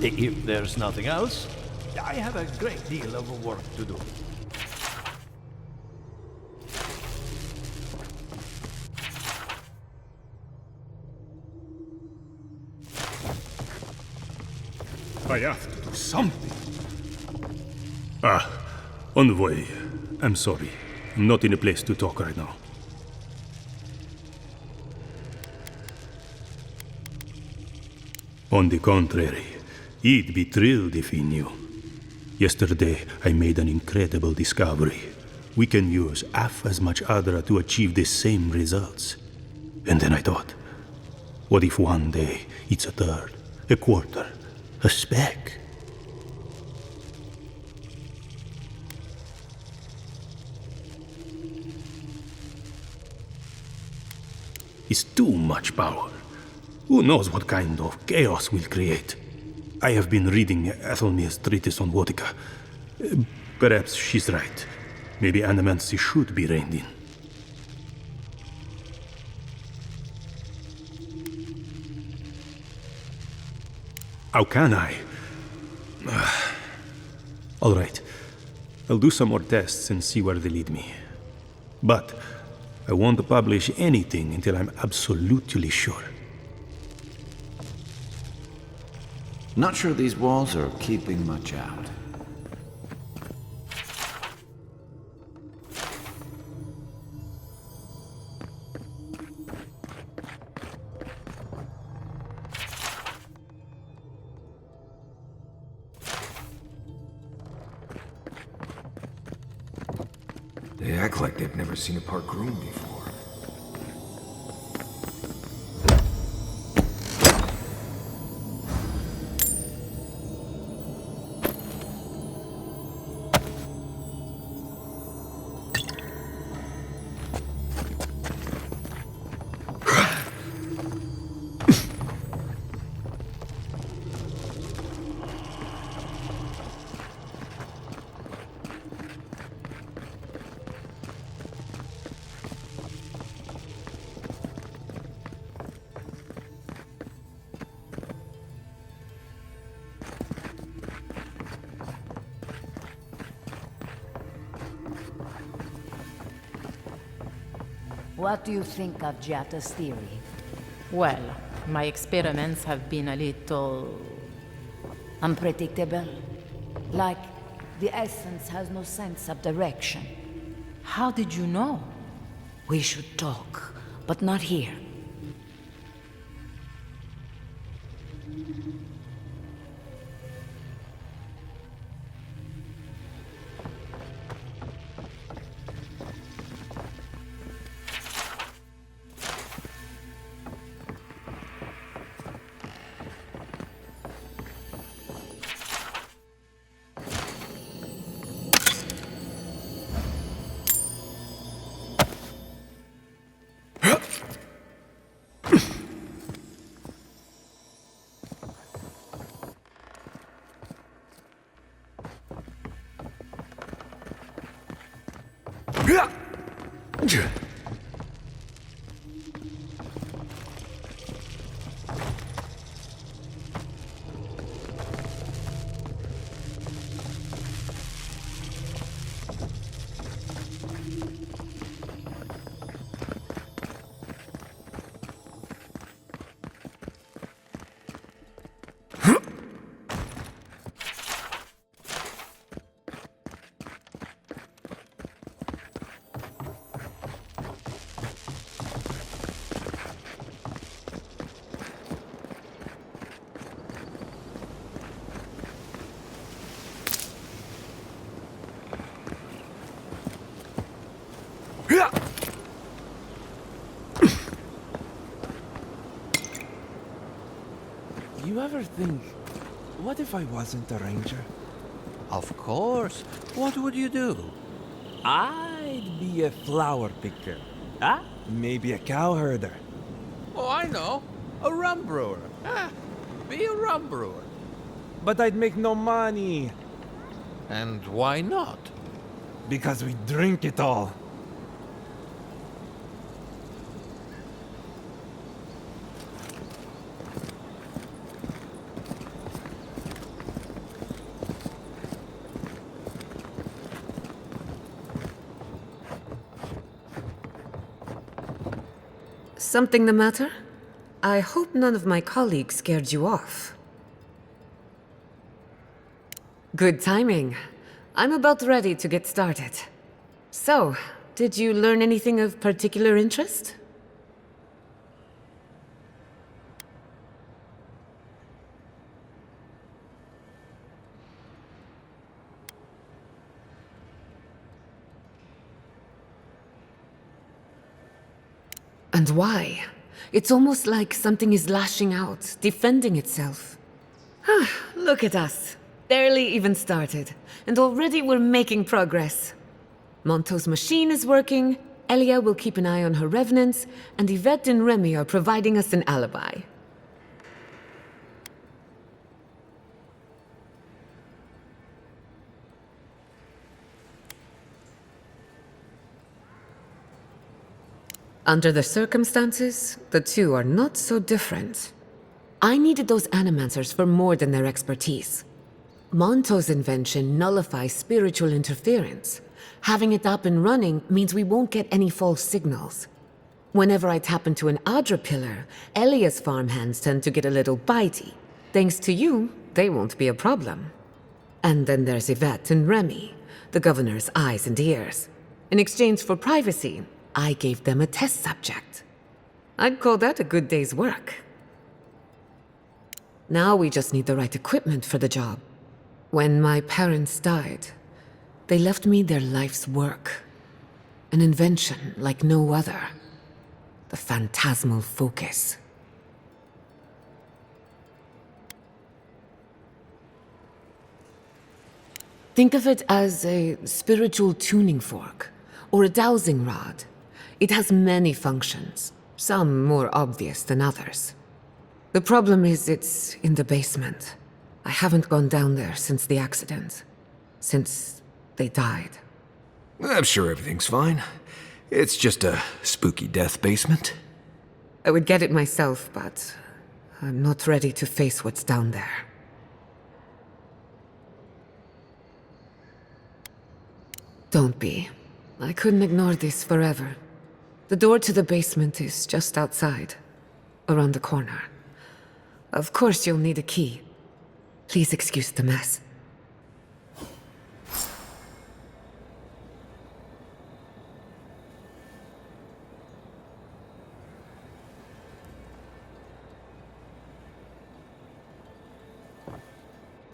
If there's nothing else, I have a great deal of work to do. I have to do something. On the way. I'm sorry. I'm not in a place to talk right now. On the contrary, he'd be thrilled if he knew. Yesterday, I made an incredible discovery. We can use half as much Adra to achieve the same results. And then I thought, what if one day it's a third, a quarter, a speck? It's too much power. Who knows what kind of chaos we'll create? I have been reading Ethelmir's treatise on Wotica. Perhaps she's right. Maybe Animancy should be reined in. How can I? All right. I'll do some more tests and see where they lead me. But I won't publish anything until I'm absolutely sure. Not sure these walls are keeping much out. They act like they've never seen a park room before. What do you think of Giatta's theory? Well, my experiments have been a little... Unpredictable? Like, the essence has no sense of direction. How did you know? We should talk, but not here. You ever think, what if I wasn't a ranger? Of course. What would you do? I'd be a flower picker. Ah, maybe a cow herder. Oh, I know. A rum brewer. Be a rum brewer. But I'd make no money, And why not? because we drink it all. Something the matter? I hope none of my colleagues scared you off. Good timing. I'm about ready to get started. So, did you learn anything of particular interest? And why? It's almost like something is lashing out, defending itself. Look at us. Barely even started, and already we're making progress. Monto's machine is working, Elia will keep an eye on her revenants, and Yvette and Remy are providing us an alibi. Under the circumstances, the two are not so different. I needed those animancers for more than their expertise. Monto's invention nullifies spiritual interference. Having it up and running means we won't get any false signals. Whenever I tap into an Adra pillar, Elia's farmhands tend to get a little bitey. Thanks to you, they won't be a problem. And then there's Yvette and Remy, the governor's eyes and ears. In exchange for privacy, I gave them a test subject. I'd call that a good day's work. Now we just need the right equipment for the job. When my parents died, they left me their life's work. An invention like no other. The phantasmal focus. Think of it as a spiritual tuning fork, or a dowsing rod. It has many functions, some more obvious than others. The problem is it's in the basement. I haven't gone down there since the accident. Since they died. I'm sure everything's fine. It's just a spooky death basement. I would get it myself, but I'm not ready to face what's down there. Don't be. I couldn't ignore this forever. The door to the basement is just outside, around the corner. Of course you'll need a key. Please excuse the mess.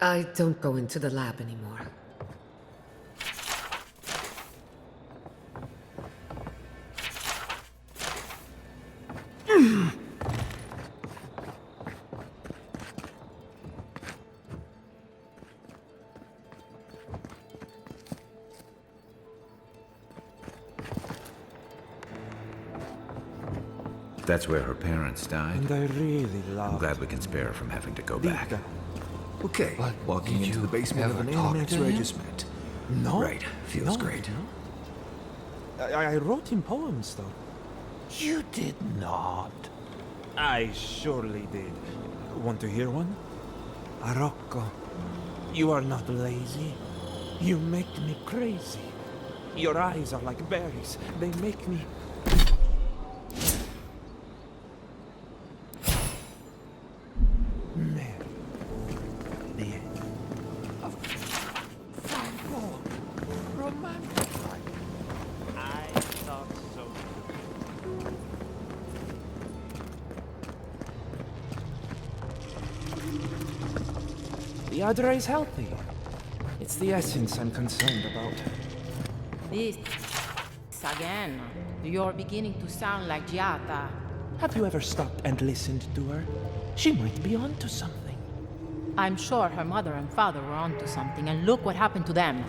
I don't go into the lab anymore. That's where her parents died. And I really I'm love glad we can spare her from having to go deep back. down. Okay, But walking did into you the basement of ever an talk to animator I him? just met. No. Right, feels No, great. no. I wrote him poems, though. You did not. I surely did. Want to hear one? Arocco, you are not lazy. You make me crazy. Your eyes are like berries. They make me... merry. The end. Romantic. I thought so. The Adra is healthy. It's the essence I'm concerned about. This again. You're beginning to sound like Giata. Have you ever stopped and listened to her? She might be onto something. I'm sure her mother and father were onto something, and look what happened to them.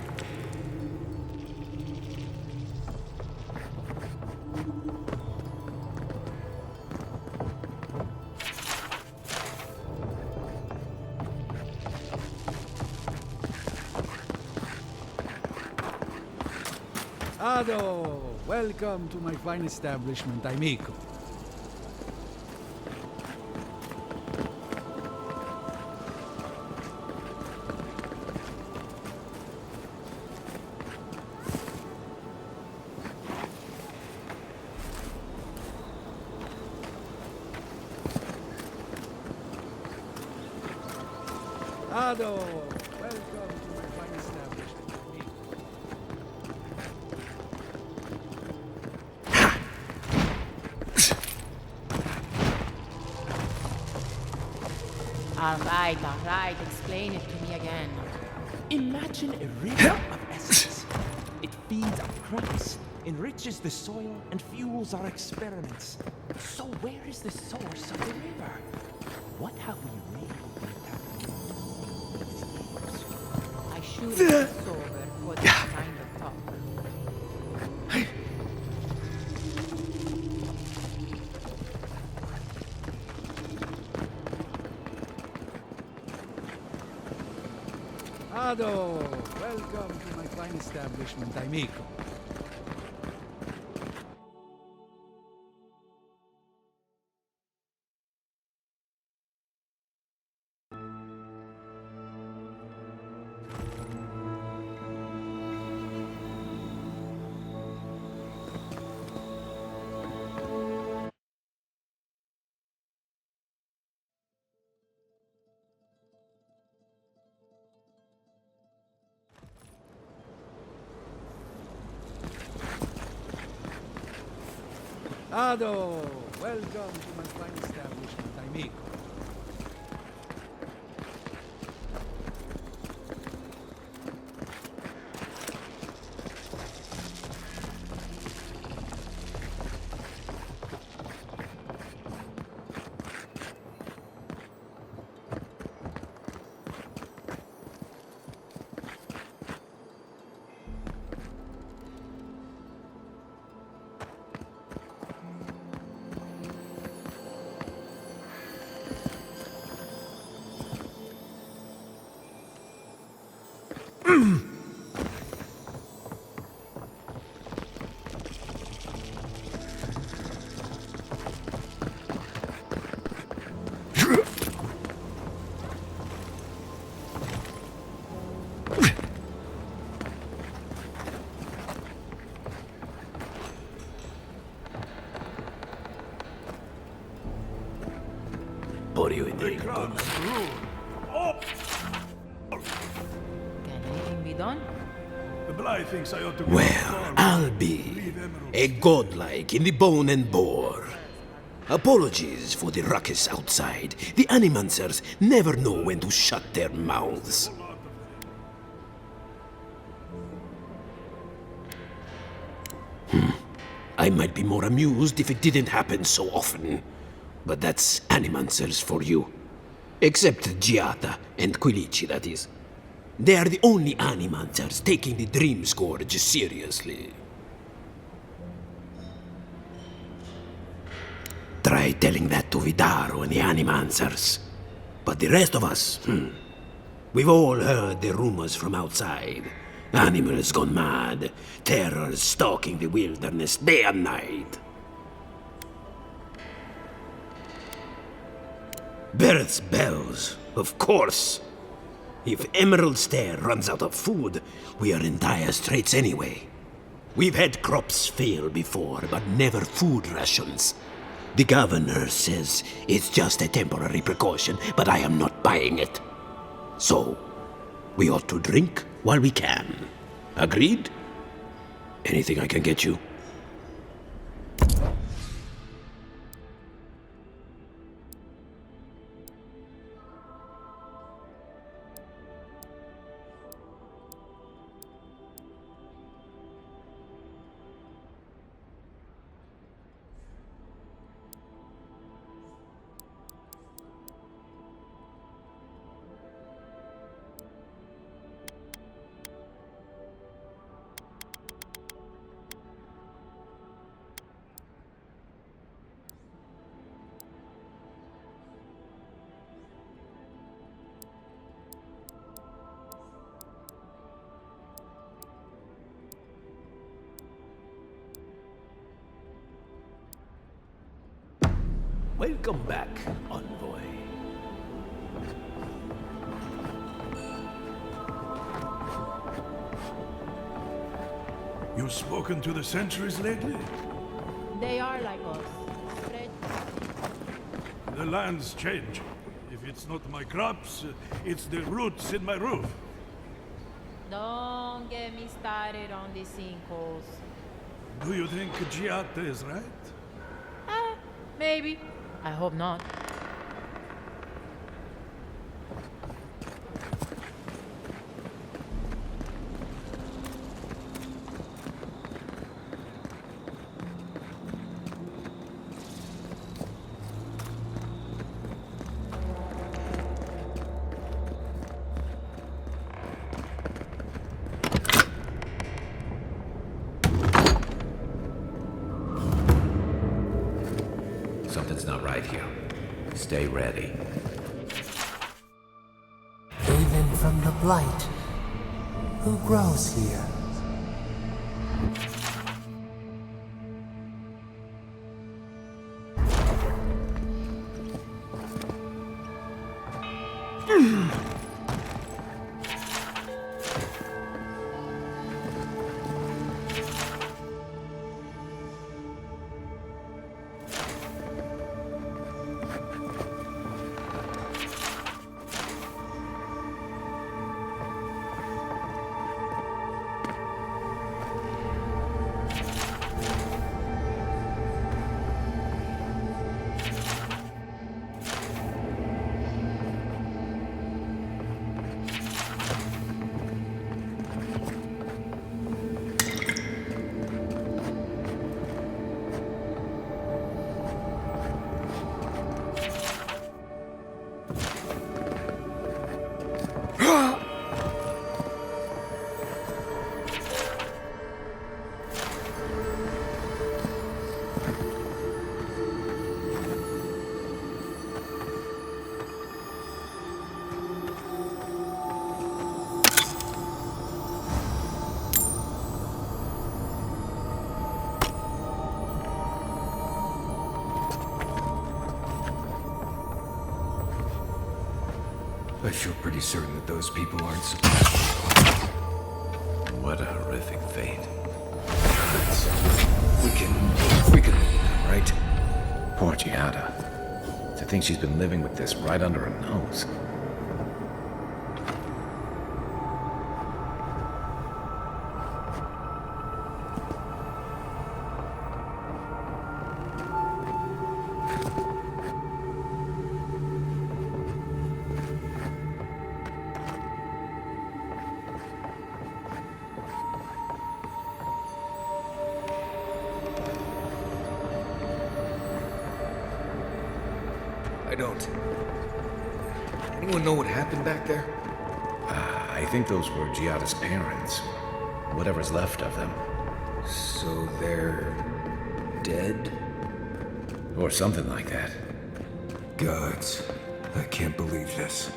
Ado, welcome to my fine establishment, amico. Ado, welcome to my fine establishment. All right, explain it to me again. Imagine a river of essence. It feeds our crops, enriches the soil, and fuels our experiments. So where is the source of the river? What have we really been tapping into these years? I should have been sober for this kind of talk. Ado, welcome to my fine establishment, amico. Ado, welcome to my fine establishment, amico. Can anything be done? Well, I'll be a godlike in the bone and bore. Apologies for the ruckus outside. The animancers never know when to shut their mouths. I might be more amused if it didn't happen so often. But that's animancers for you. Except Giata and Quilici, that is. They are the only animancers taking the Dream Scourge seriously. Try telling that to Vidaro and the animancers. But the rest of us, we've all heard the rumors from outside. Animals gone mad, terrors stalking the wilderness day and night. Birth's bells, of course. If Emerald Stair runs out of food, we are in dire straits anyway. We've had crops fail before, but never food rations. The governor says it's just a temporary precaution, but I am not buying it. So, we ought to drink while we can. Agreed? Anything I can get you? Welcome back, envoy. You spoken to the sentries lately? They are like us. Spread. The lands change. If it's not my crops, it's the roots in my roof. Don't get me started on the sinkholes. Do you think Giata is right? Maybe. I hope not. Something's not right here. Stay ready. Even from the blight, who grows here? I feel pretty certain that those people aren't supposed to. What a horrific fate. We can leave them, right? Poor Giada. To think she's been living with this right under her nose. I don't. Anyone know what happened back there? I think those were Giada's parents. Whatever's left of them. So they're dead? Or something like that. Gods, I can't believe this.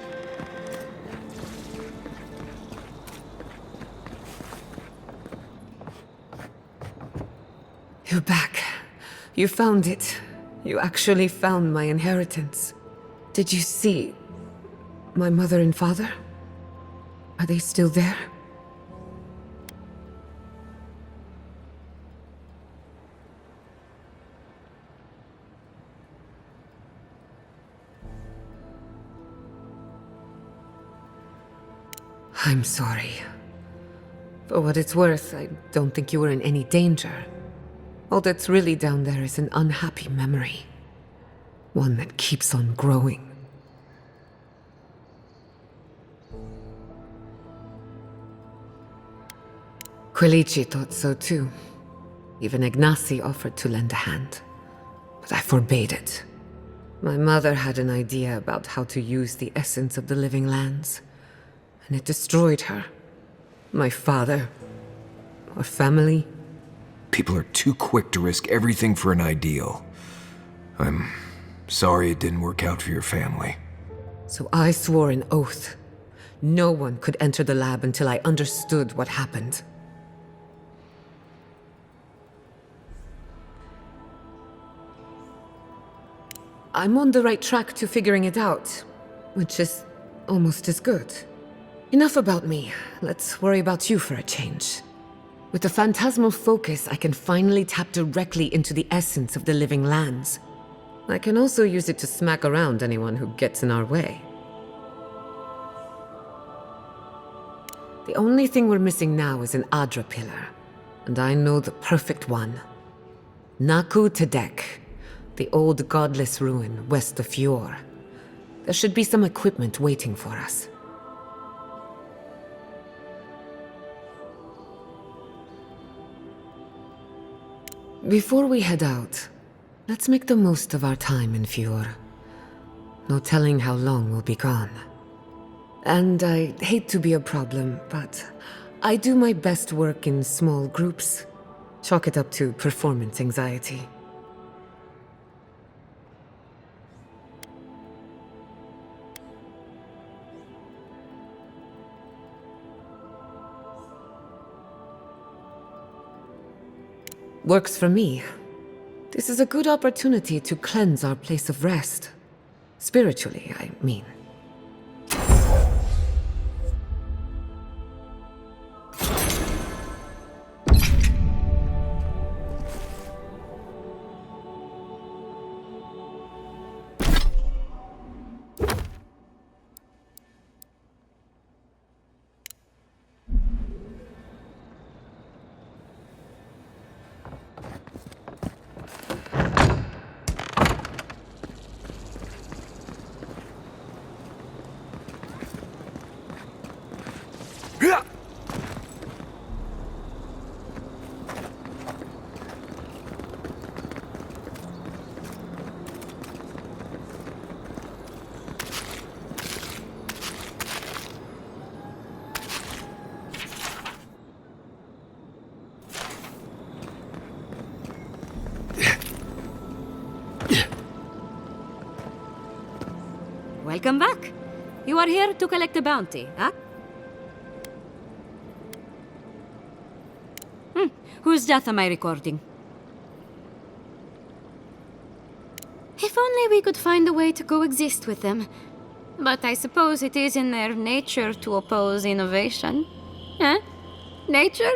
You're back. You found it. You actually found my inheritance. Did you see my mother and father? Are they still there? I'm sorry. For what it's worth, I don't think you were in any danger. All that's really down there is an unhappy memory. One that keeps on growing. Quilici thought so too. Even Ignacy offered to lend a hand. But I forbade it. My mother had an idea about how to use the essence of the living lands. And it destroyed her. My father. Our family. People are too quick to risk everything for an ideal. I'm sorry it didn't work out for your family. So I swore an oath. No one could enter the lab until I understood what happened. I'm on the right track to figuring it out, which is almost as good. Enough about me. Let's worry about you for a change. With the phantasmal focus, I can finally tap directly into the essence of the living lands. I can also use it to smack around anyone who gets in our way. The only thing we're missing now is an Adra pillar, and I know the perfect one. Naku Tedek, the old godless ruin west of Fjord. There should be some equipment waiting for us. Before we head out, let's make the most of our time in Fjord. No telling how long we'll be gone. And I hate to be a problem, but I do my best work in small groups. Chalk it up to performance anxiety. Works for me. This is a good opportunity to cleanse our place of rest. Spiritually, I mean. Welcome back. You are here to collect a bounty, huh? Whose death am I recording? If only we could find a way to coexist with them. But I suppose it is in their nature to oppose innovation. Huh? Nature?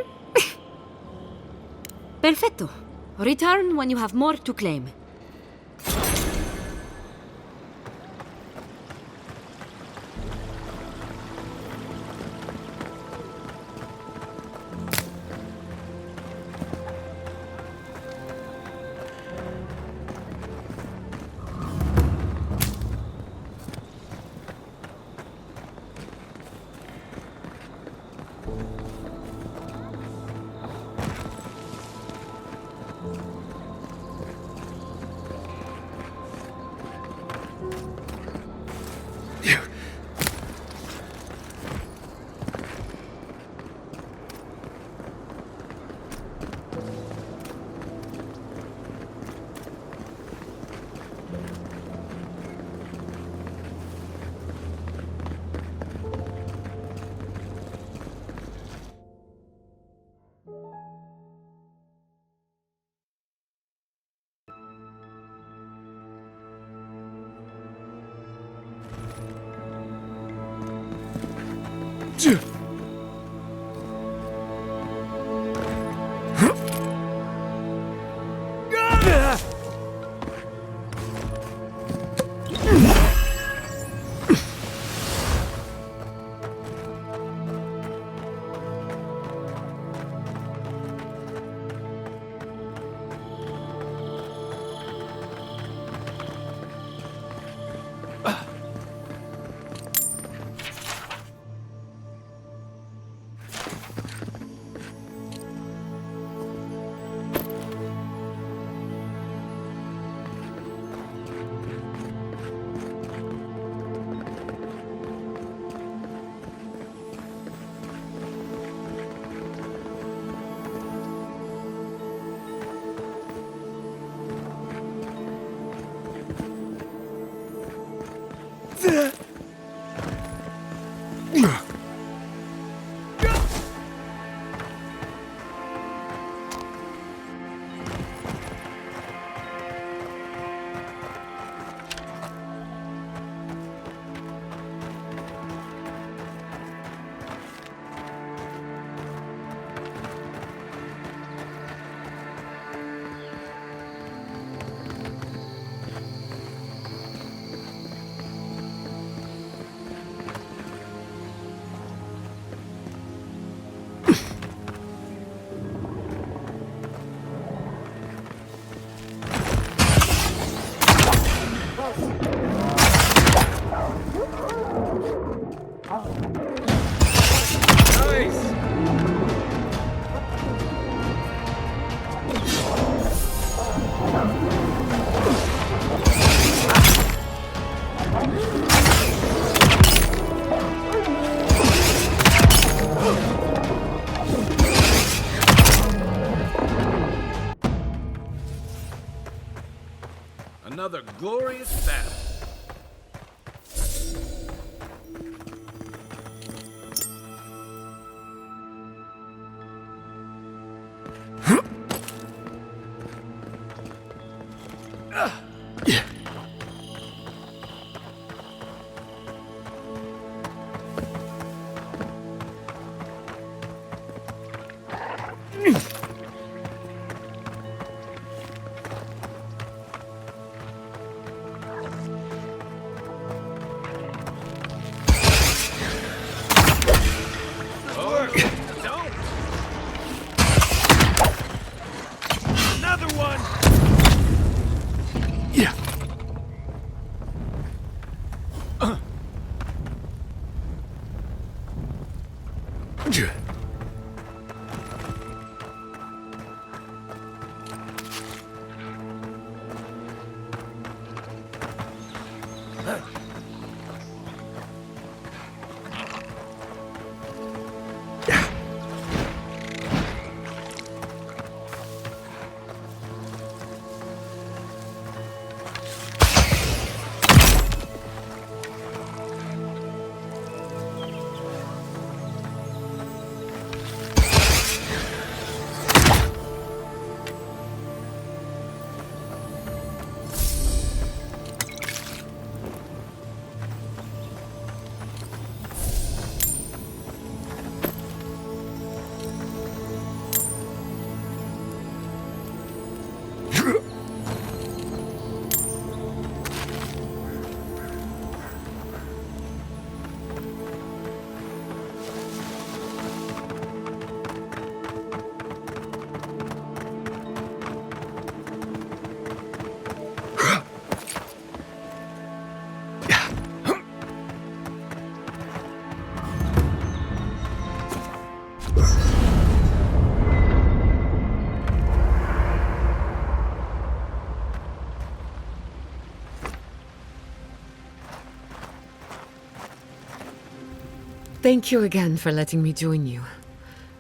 Perfetto. Return when you have more to claim. another glorious battle. Thank you again for letting me join you.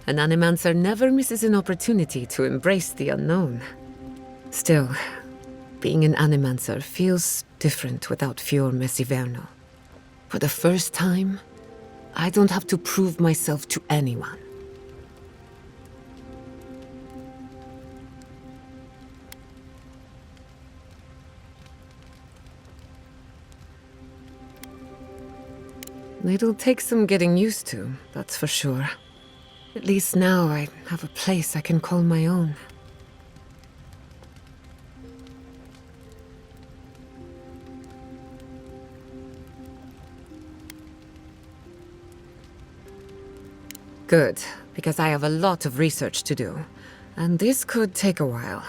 An Animancer never misses an opportunity to embrace the unknown. Still, being an Animancer feels different without Fior Messiverno. For the first time, I don't have to prove myself to anyone. It'll take some getting used to, that's for sure. At least now I have a place I can call my own. Good, because I have a lot of research to do, and this could take a while.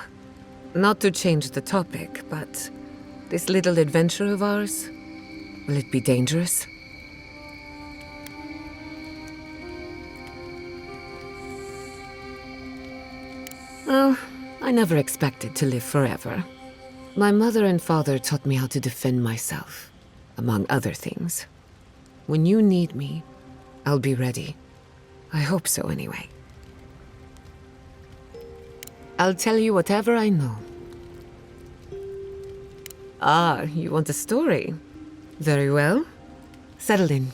Not to change the topic, but this little adventure of ours, will it be dangerous? Well, I never expected to live forever. My mother and father taught me how to defend myself, among other things. When you need me, I'll be ready. I hope so, anyway. I'll tell you whatever I know. Ah, you want a story? Very well. Settle in.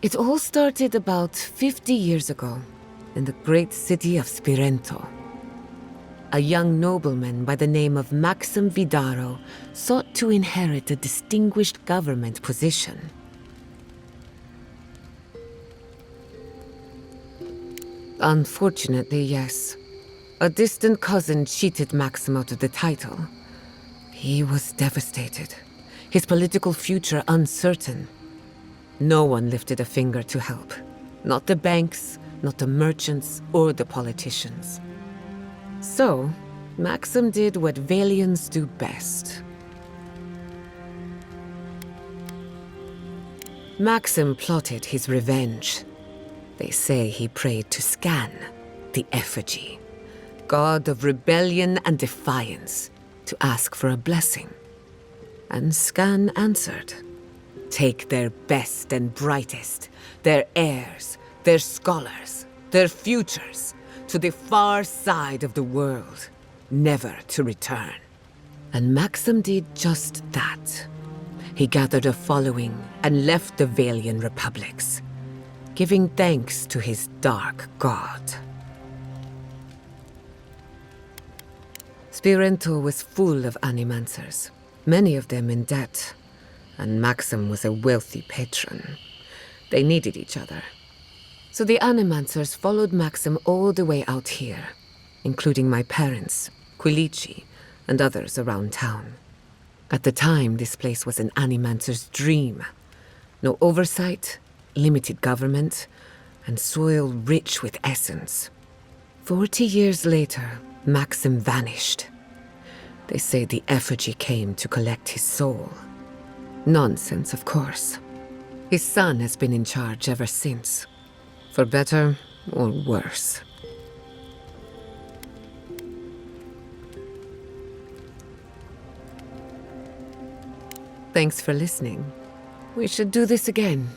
It all started about 50 years ago, in the great city of Spirento. A young nobleman by the name of Maxim Vidaro sought to inherit a distinguished government position. Unfortunately, yes. A distant cousin cheated Maxim out of the title. He was devastated, his political future uncertain. No one lifted a finger to help. Not the banks, not the merchants, or the politicians. So, Maxim did what Valians do best. Maxim plotted his revenge. They say he prayed to Scan, the effigy, god of rebellion and defiance, to ask for a blessing. And Scan answered. Take their best and brightest, their heirs, their scholars, their futures, to the far side of the world, never to return. And Maxim did just that. He gathered a following and left the Valian republics, giving thanks to his dark god. Spirento was full of animancers, many of them in debt, and Maxim was a wealthy patron. They needed each other. So the animancers followed Maxim all the way out here, including my parents, Quilici, and others around town. At the time, this place was an animancer's dream. No oversight, limited government, and soil rich with essence. 40 years later, Maxim vanished. They say the effigy came to collect his soul. Nonsense, of course. His son has been in charge ever since. For better or worse. Thanks for listening. We should do this again.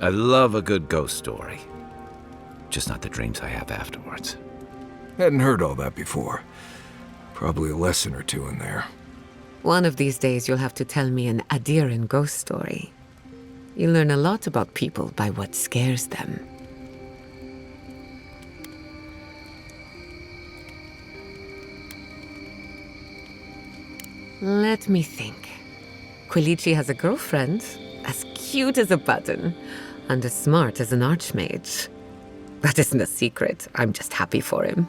I love a good ghost story. Just not the dreams I have afterwards. Hadn't heard all that before. Probably a lesson or two in there. One of these days you'll have to tell me an Adiran ghost story. You learn a lot about people by what scares them. Let me think. Quilici has a girlfriend, as cute as a button, and as smart as an archmage. That isn't a secret. I'm just happy for him.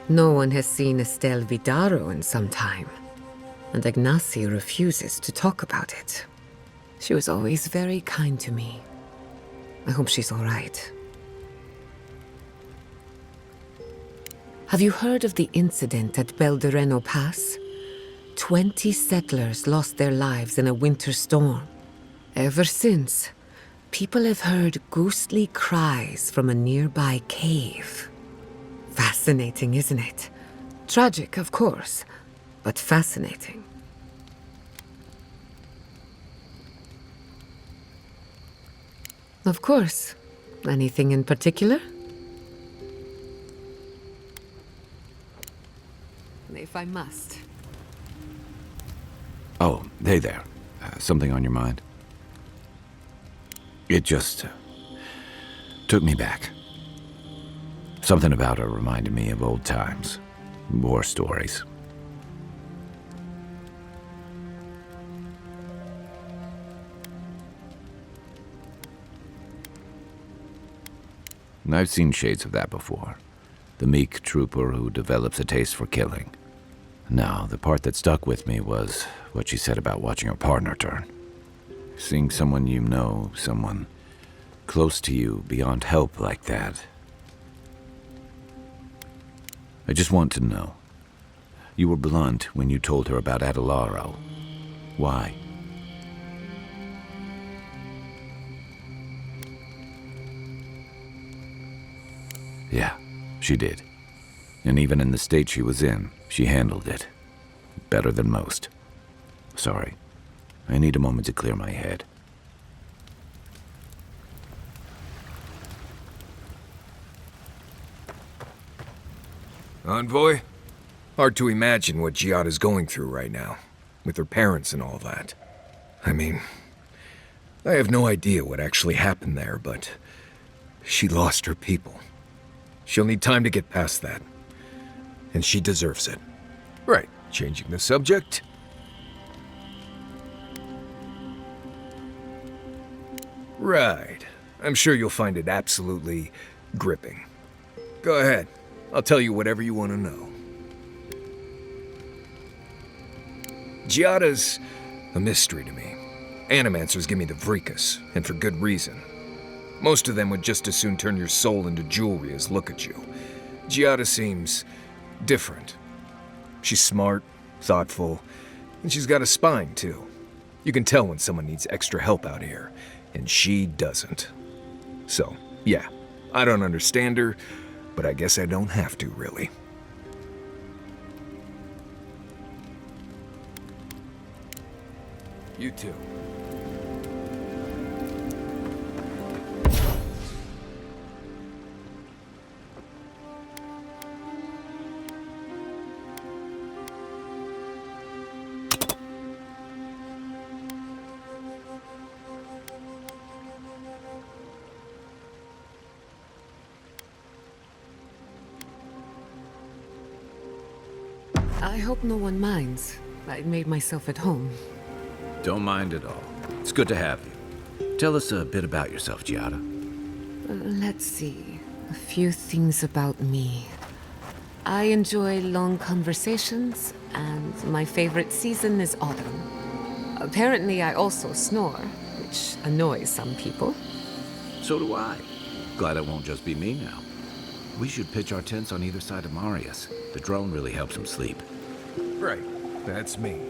No one has seen Estelle Vidaro in some time, and Ignacy refuses to talk about it. She was always very kind to me. I hope she's all right. Have you heard of the incident at Beldereno Pass? 20 settlers lost their lives in a winter storm. Ever since, people have heard ghostly cries from a nearby cave. Fascinating, isn't it? Tragic, of course, but fascinating. Of course. Anything in particular? If I must. Oh, hey there. Something on your mind? It just took me back. Something about her reminded me of old times. War stories. I've seen shades of that before. The meek trooper who develops a taste for killing. Now, the part that stuck with me was what she said about watching her partner turn. Seeing someone you know, someone close to you, beyond help like that. I just want to know. You were blunt when you told her about Adelaro. Why? Yeah, she did. And even in the state she was in, she handled it. Better than most. Sorry. I need a moment to clear my head. Envoy? Hard to imagine what Giada's going through right now, with her parents and all that. I mean, I have no idea what actually happened there, but she lost her people. She'll need time to get past that. And she deserves it. Right, changing the subject. Right. I'm sure you'll find it absolutely gripping. Go ahead. I'll tell you whatever you want to know. Giada's a mystery to me. Animancers give me the vricus, and for good reason. Most of them would just as soon turn your soul into jewelry as look at you. Giada seems different. She's smart, thoughtful, and she's got a spine, too. You can tell when someone needs extra help out here, and she doesn't. So, yeah, I don't understand her, but I guess I don't have to, really. You too. I hope no one minds. I made myself at home. Don't mind at all. It's good to have you. Tell us a bit about yourself, Giada. Let's see. A few things about me. I enjoy long conversations, and my favorite season is autumn. Apparently, I also snore, which annoys some people. So do I. Glad it won't just be me now. We should pitch our tents on either side of Marius. The drone really helps him sleep. Right, that's me.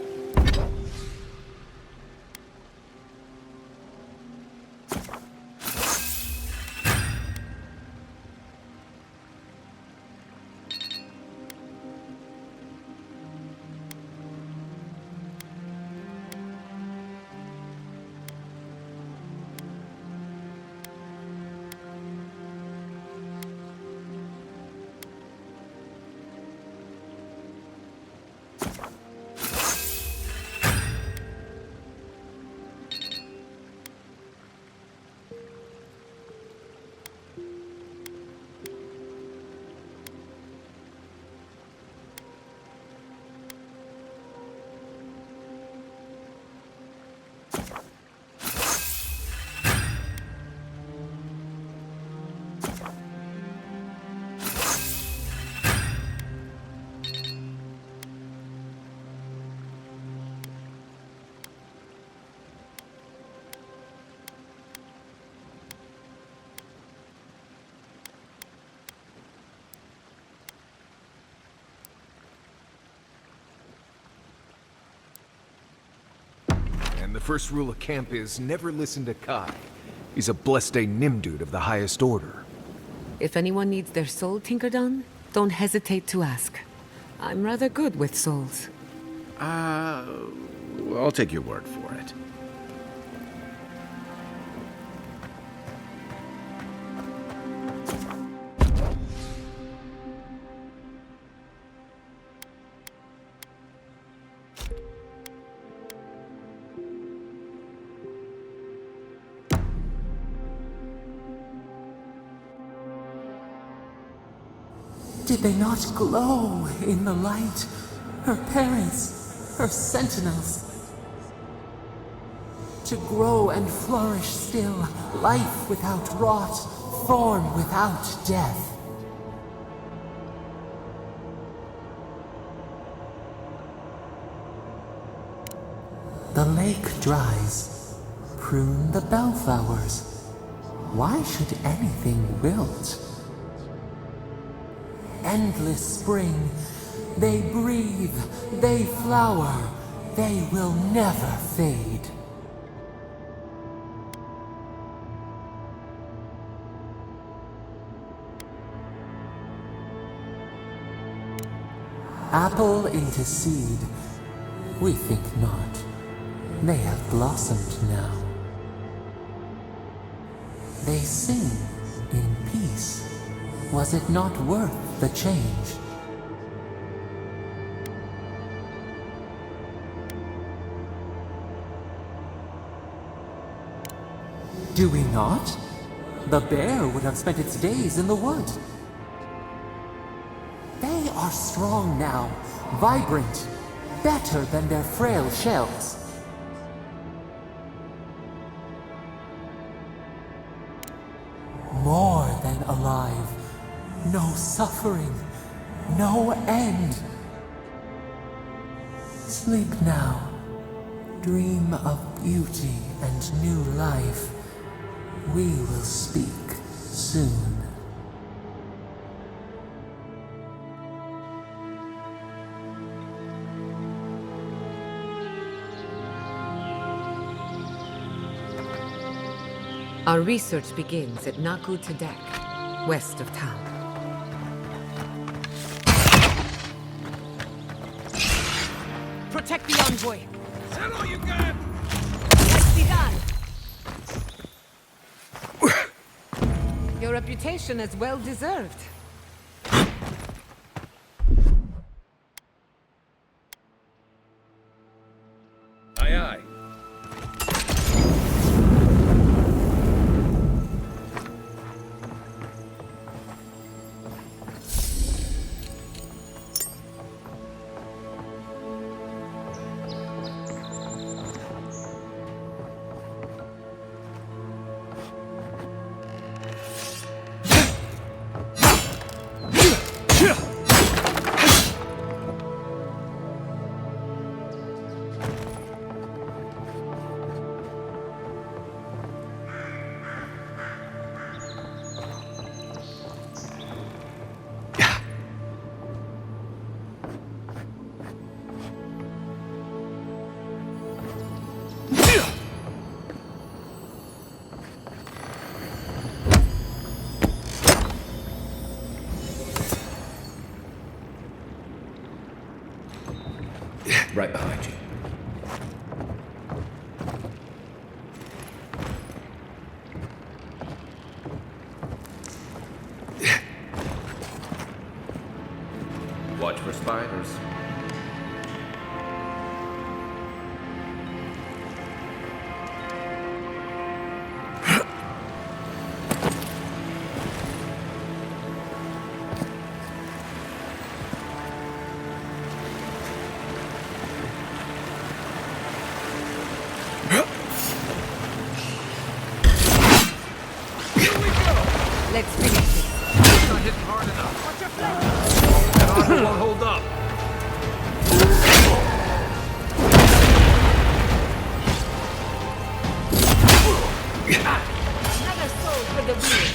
The first rule of camp is never listen to Kai. He's a blessed Nimdude of the highest order. If anyone needs their soul tinkered on, don't hesitate to ask. I'm rather good with souls. I'll take your word for it. Did they not glow in the light? Her parents, her sentinels. To grow and flourish still, life without rot, form without death. The lake dries. Prune the bellflowers. Why should anything wilt? Endless spring. They breathe, they flower, they will never fade. Apple into seed. We think not. They have blossomed now. They sing in peace. Was it not worth the change? Do we not? The bear would have spent its days in the wood. They are strong now, vibrant, better than their frail shells. More than alive. No suffering, no end. Sleep now. Dream of beauty and new life. We will speak soon. Our research begins at Naku Tadek, west of town. Protect the envoy. Send all you got! Let's be done. Your reputation is well deserved. Aye, aye. Right behind you. Watch for spiders. Let's finish this. Not hitting hard enough. Watch your flank. That armor won't hold up. Another soul for the wheel.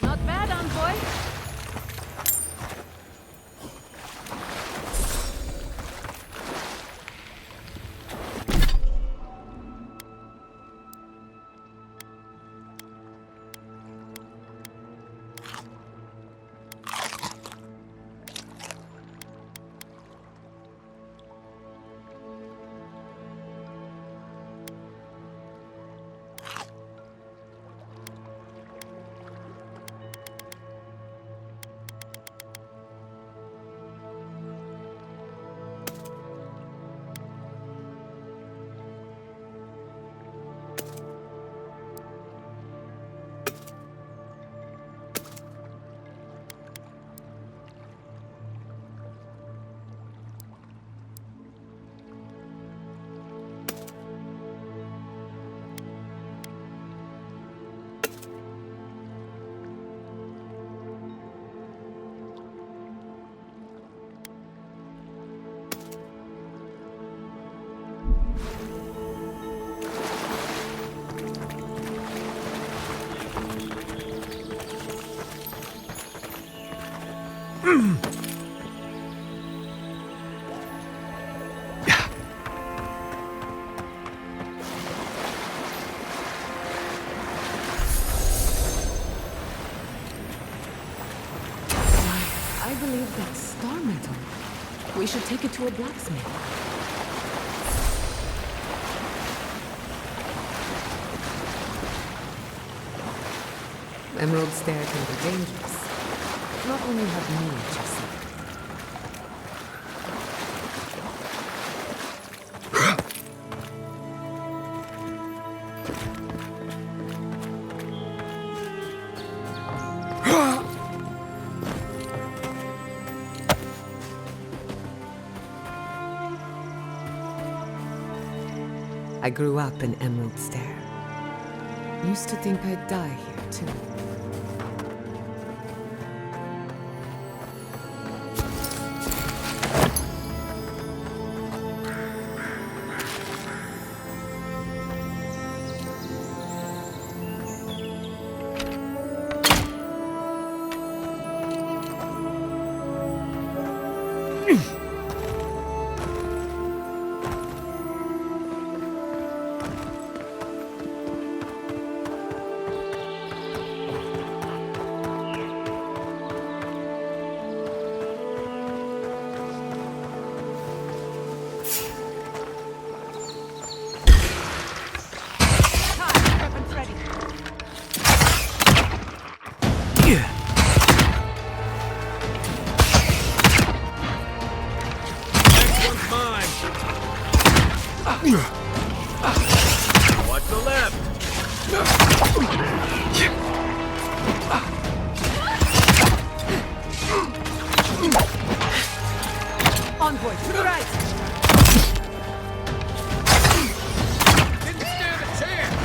Not bad, envoy. I believe that's star metal. We should take it to a blacksmith. Emerald Stair can be dangerous. Not when you have me at your side. I grew up in Emerald Stair. Used to think I'd die here, too. Watch the left. Envoy, to the right! Didn't stand a chance.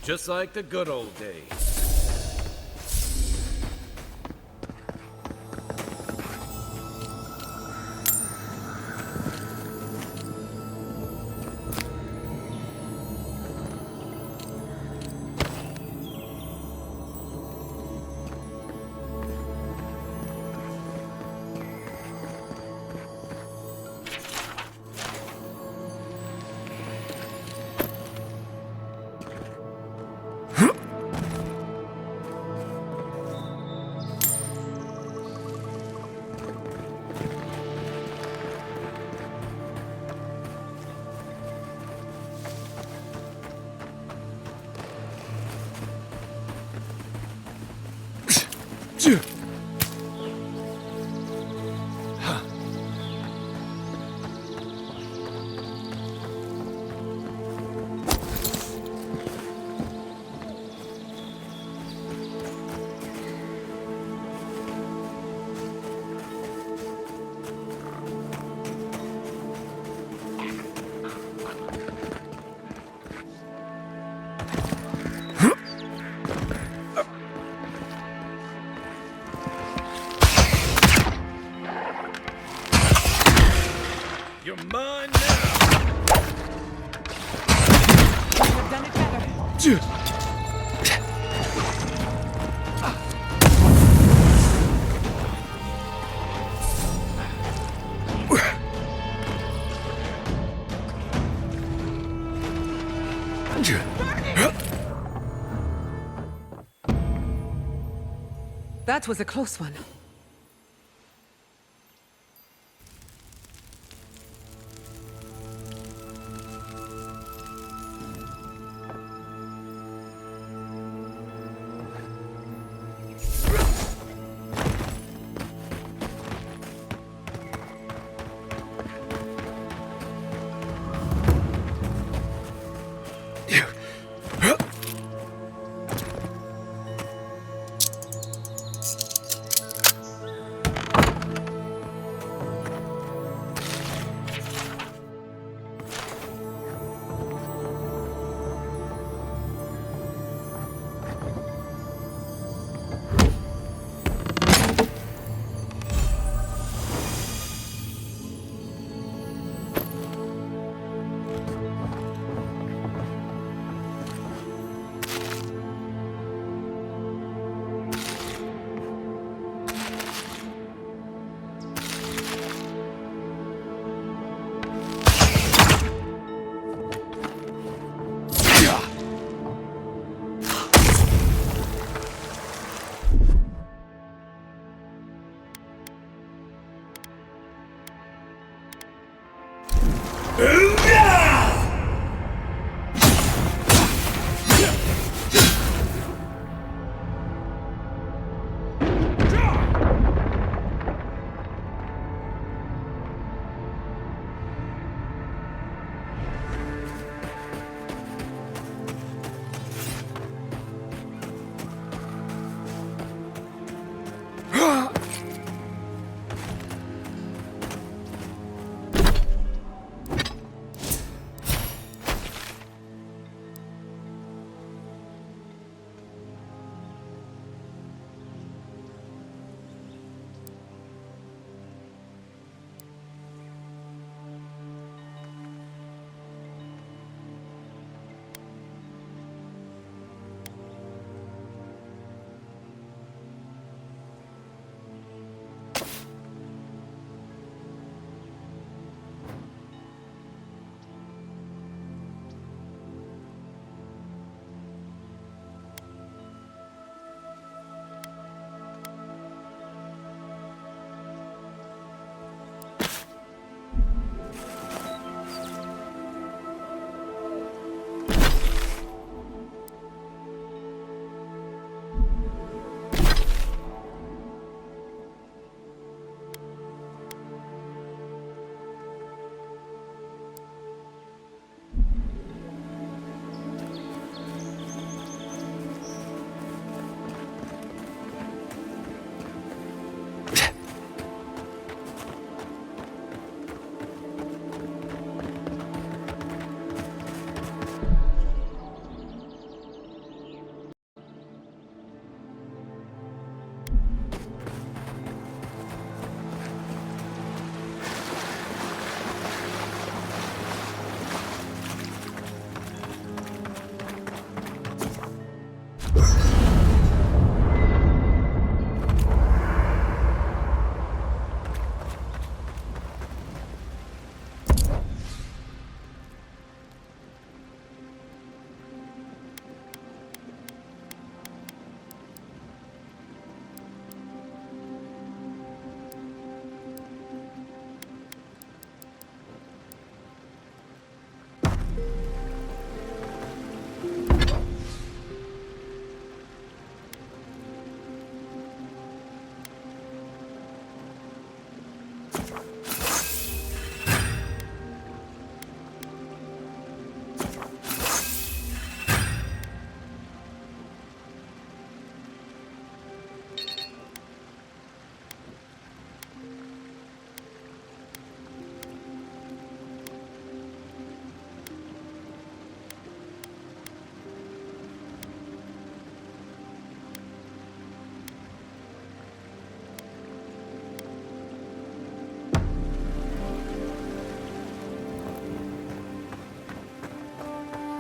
Just like the good old days. That was a close one.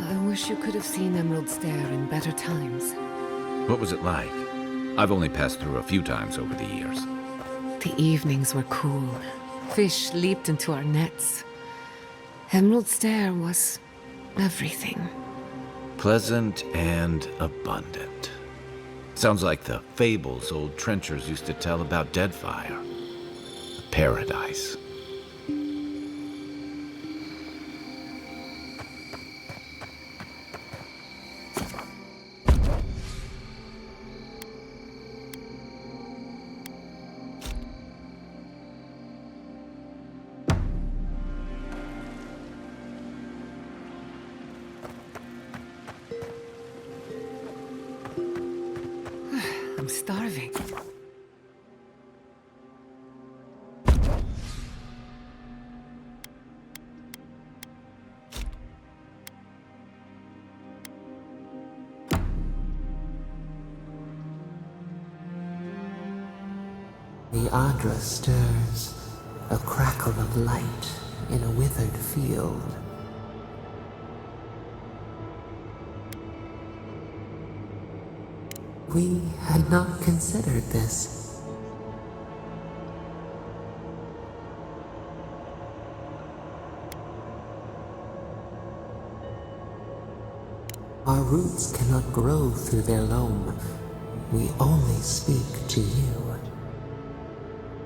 I wish you could have seen Emerald Stair in better times. What was it like? I've only passed through a few times over the years. The evenings were cool. Fish leaped into our nets. Emerald Stair was everything. Pleasant and abundant. Sounds like the fables old trenchers used to tell about Deadfire. A paradise. I'm starving. The Adra stirs, a crackle of light in a withered field. We had not considered this. Our roots cannot grow through their loam. We only speak to you.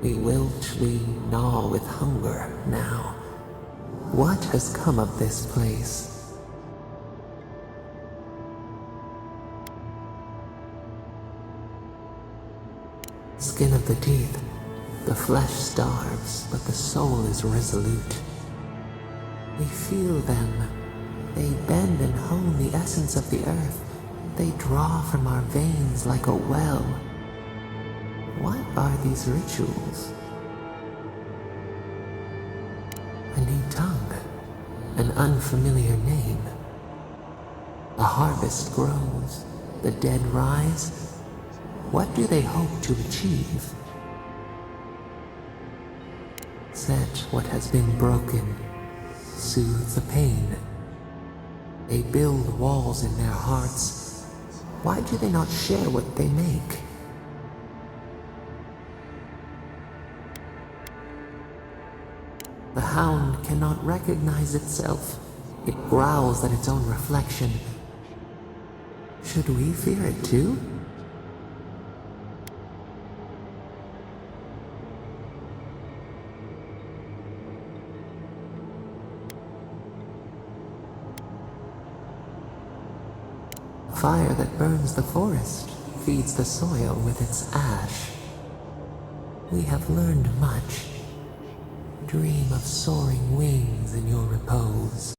We wilt, we gnaw with hunger now. What has come of this place? Skin of the teeth, the flesh starves, but the soul is resolute. We feel them. They bend and hone the essence of the earth. They draw from our veins like a well. What are these rituals? A new tongue, an unfamiliar name. A harvest grows, the dead rise. What do they hope to achieve? Set what has been broken, soothe the pain. They build walls in their hearts. Why do they not share what they make? The hound cannot recognize itself. It growls at its own reflection. Should we fear it too? Fire that burns the forest feeds the soil with its ash. We have learned much. Dream of soaring wings in your repose.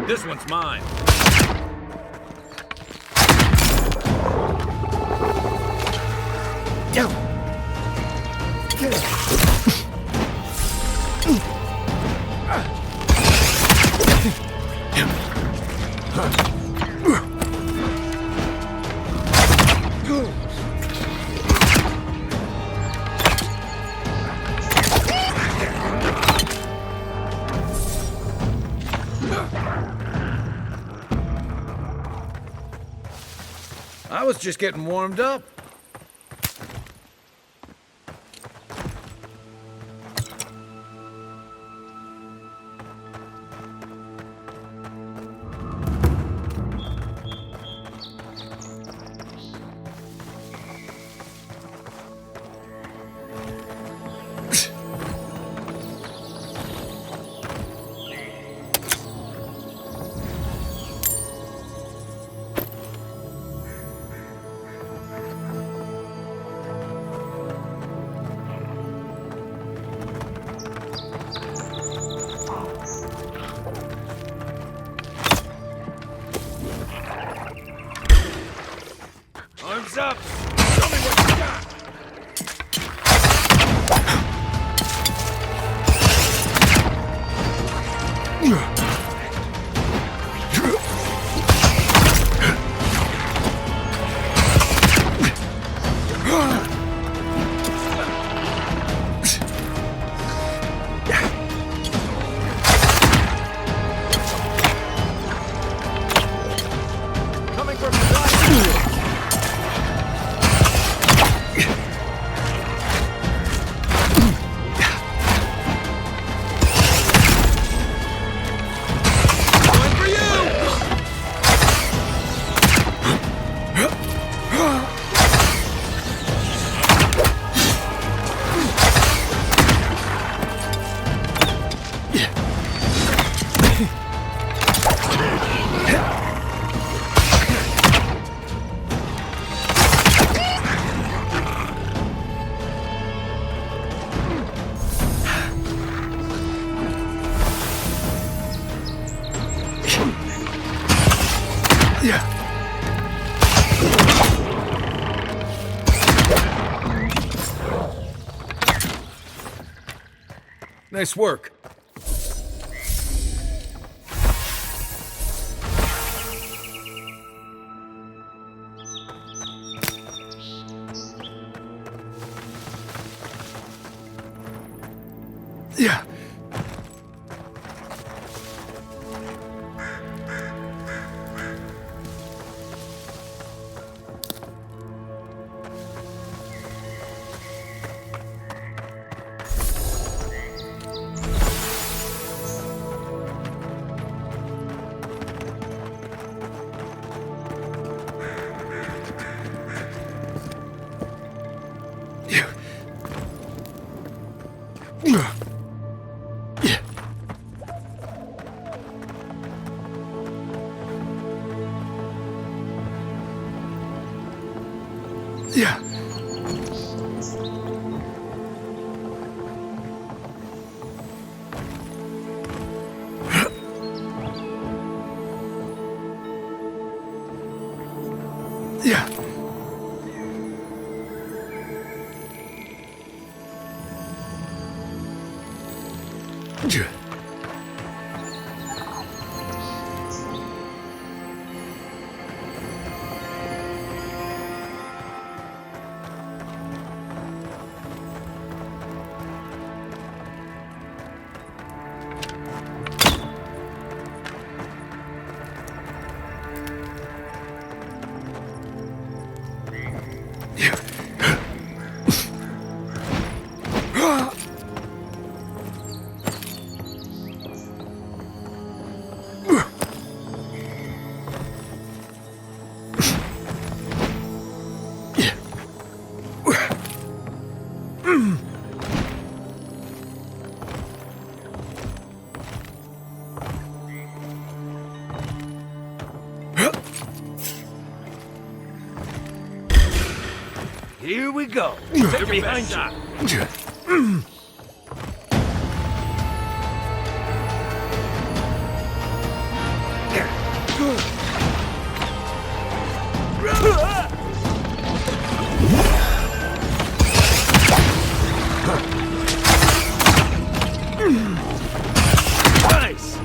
This one's mine. I was just getting warmed up. Nice work. Yeah. Yeah. Yeah. Yeah. Here we go. They're behind you. Nice.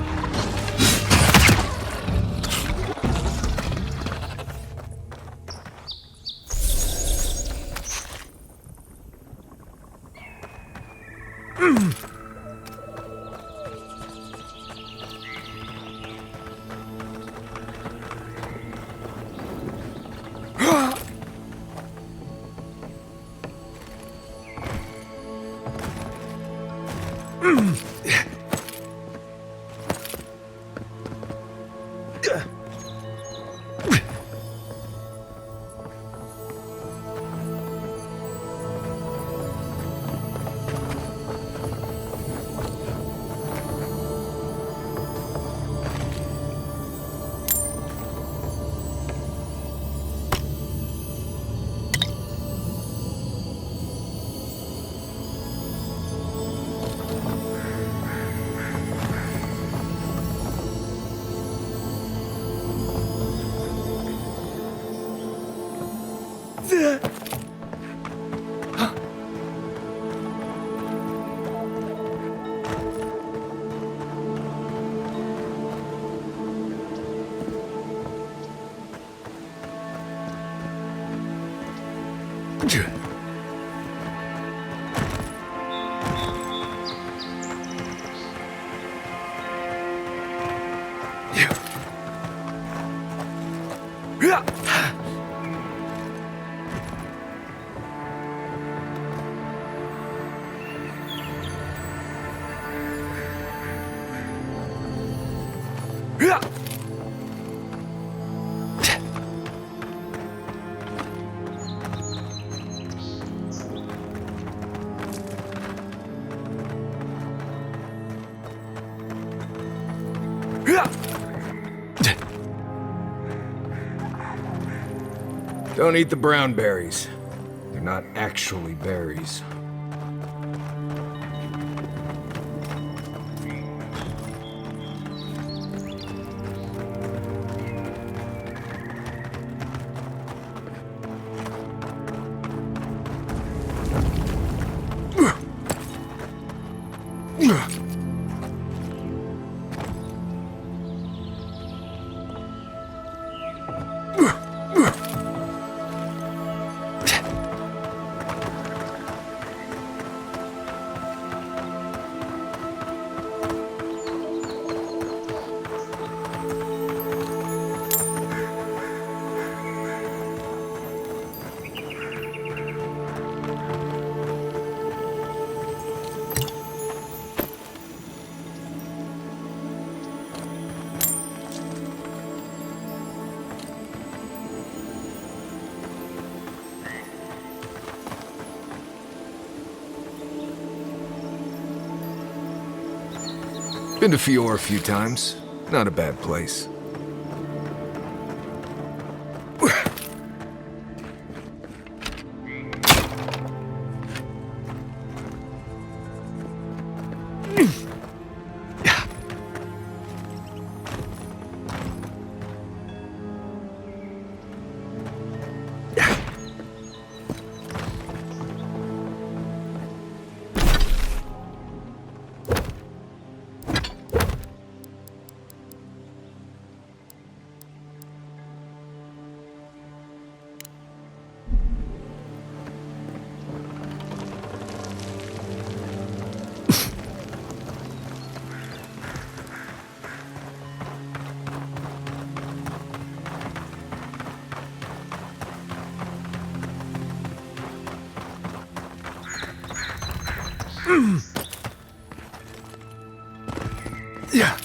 Don't eat the brown berries. They're not actually berries. Been to Fior a few times. Not a bad place. Yeah.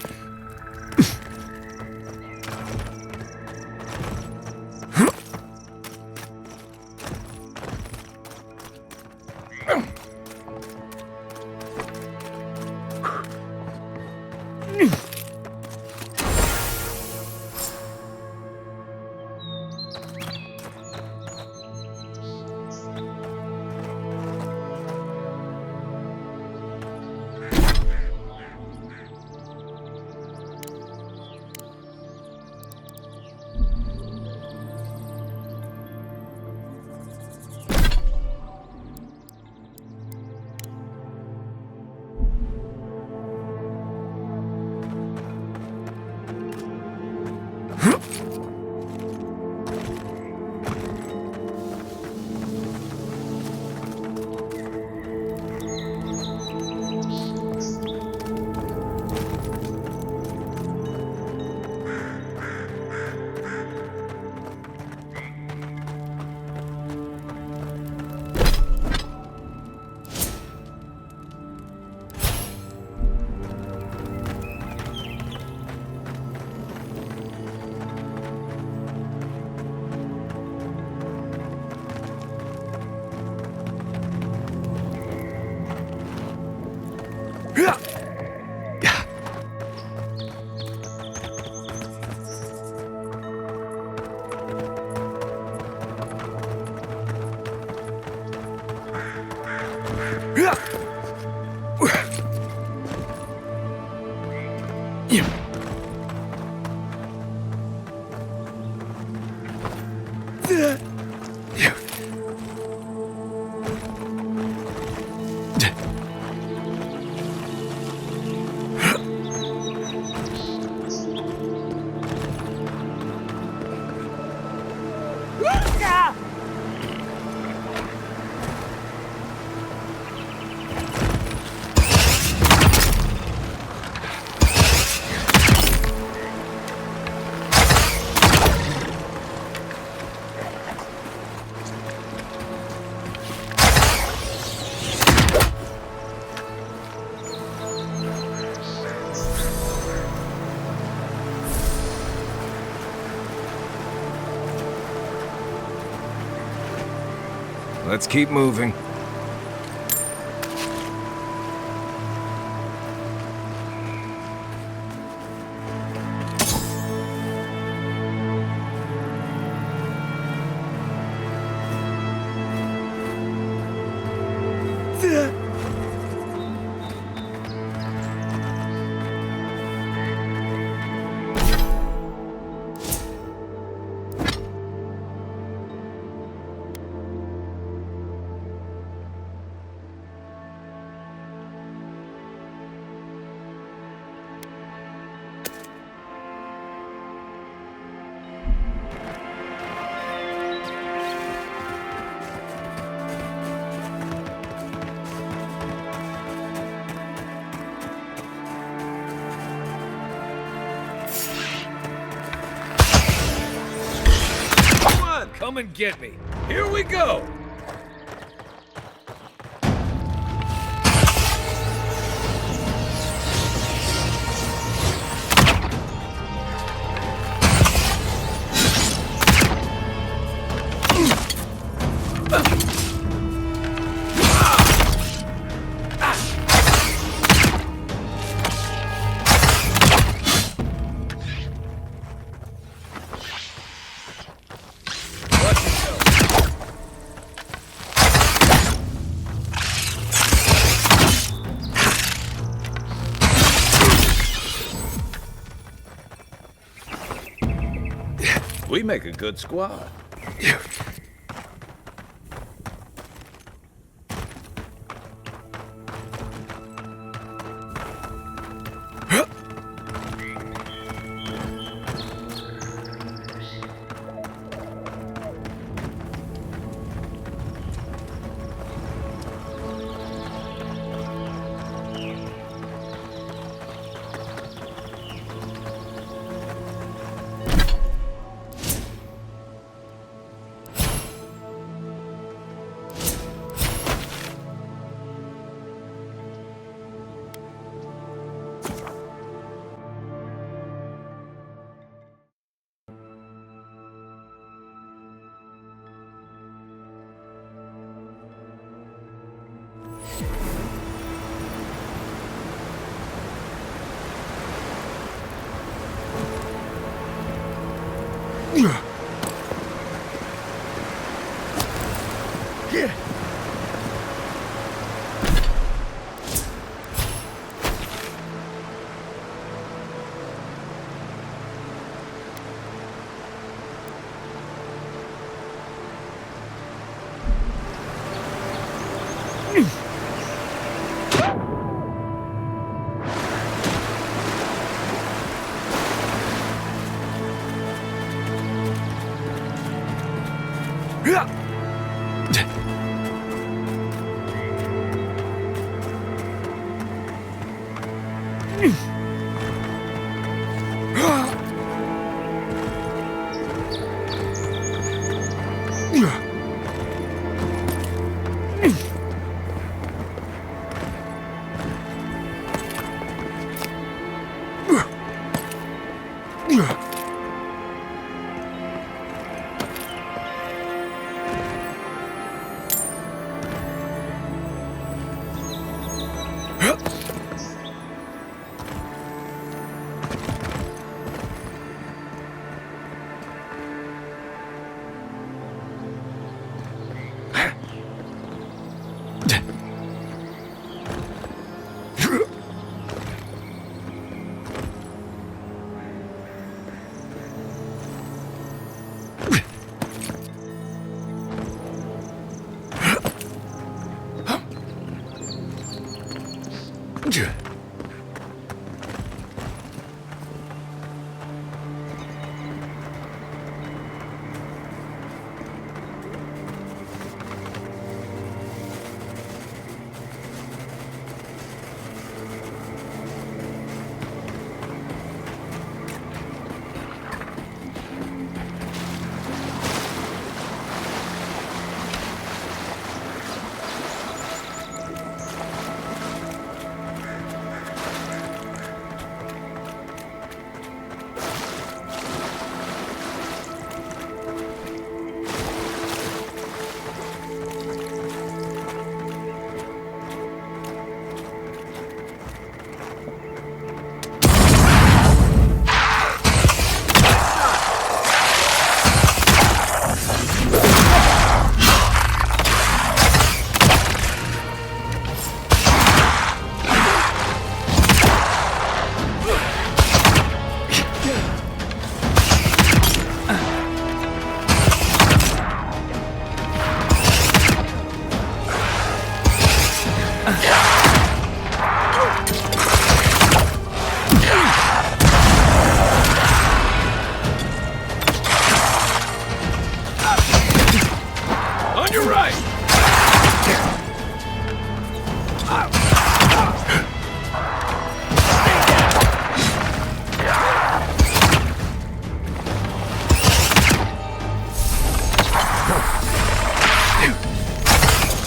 Let's keep moving. Come and get me. Here we go! We make a good squad.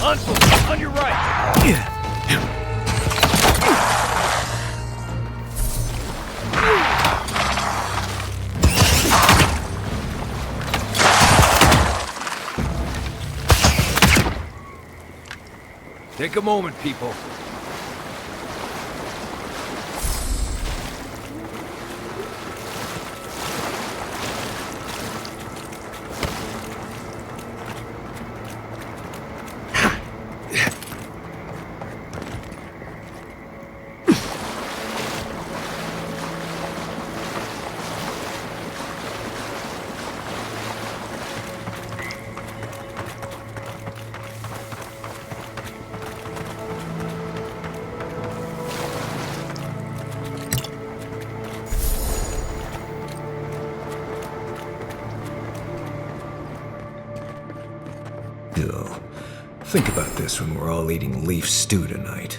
On your right! Take a moment, people. Think about this when we're all eating leaf stew tonight.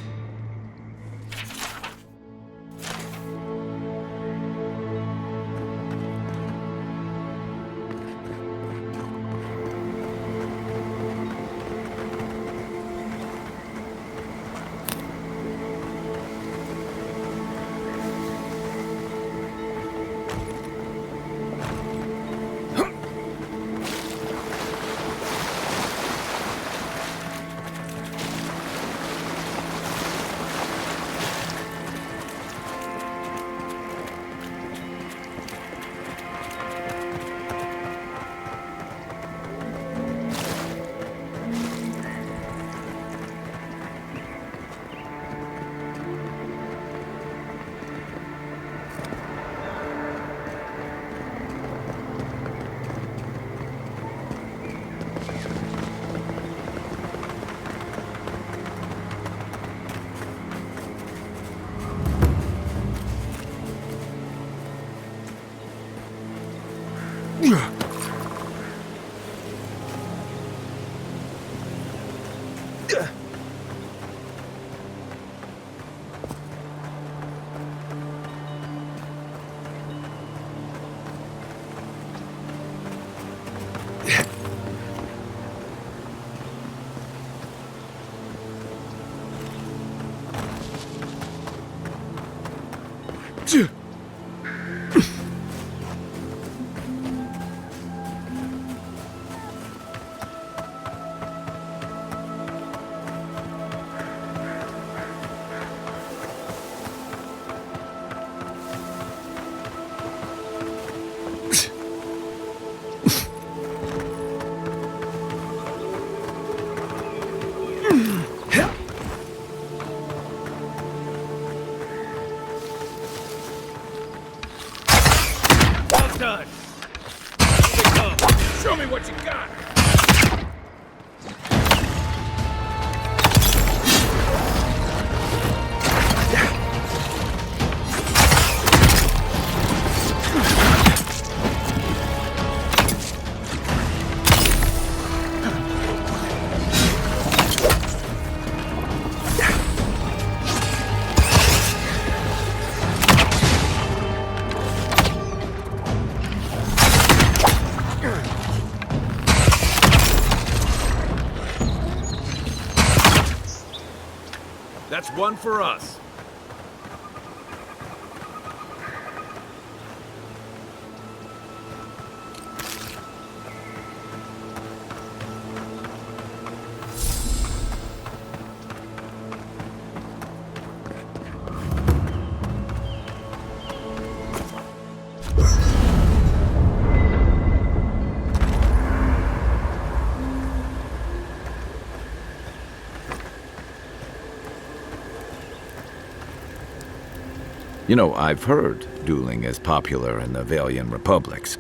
Done. Show me what you got! That's one for us. You know, I've heard dueling is popular in the Valian republics.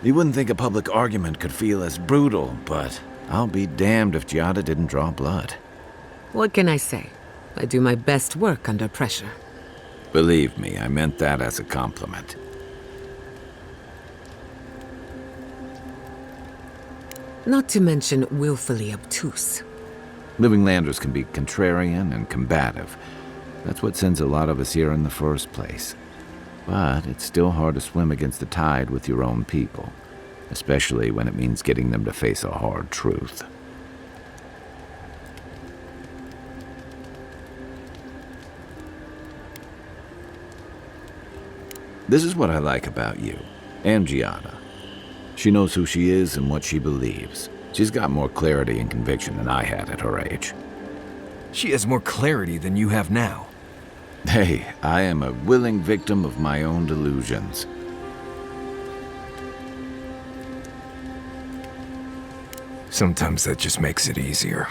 You wouldn't think a public argument could feel as brutal, but I'll be damned if Giada didn't draw blood. What can I say? I do my best work under pressure. Believe me, I meant that as a compliment. Not to mention willfully obtuse. Living landers can be contrarian and combative. That's what sends a lot of us here in the first place. But it's still hard to swim against the tide with your own people, especially when it means getting them to face a hard truth. This is what I like about you, and Giada. She knows who she is and what she believes. She's got more clarity and conviction than I had at her age. She has more clarity than you have now. Hey, I am a willing victim of my own delusions. Sometimes that just makes it easier.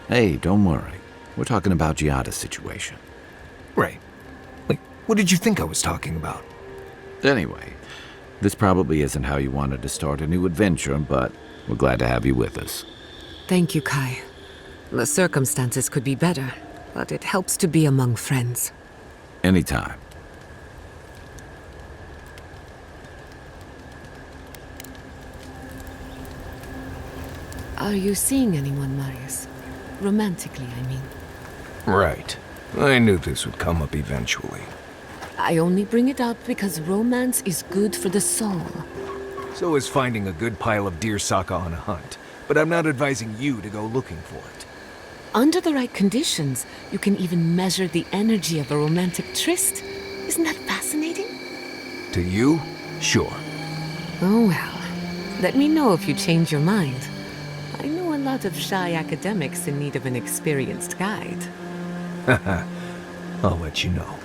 Hey, don't worry. We're talking about Giada's situation. Right. Wait, what did you think I was talking about? Anyway, this probably isn't how you wanted to start a new adventure, but we're glad to have you with us. Thank you, Kai. The circumstances could be better, but it helps to be among friends. Anytime. Are you seeing anyone, Marius? Romantically, I mean. Right. I knew this would come up eventually. I only bring it up because romance is good for the soul. So is finding a good pile of deer saka on a hunt. But I'm not advising you to go looking for it. Under the right conditions, you can even measure the energy of a romantic tryst. Isn't that fascinating? To you? Sure. Oh well. Let me know if you change your mind. I know a lot of shy academics in need of an experienced guide. I'll let you know.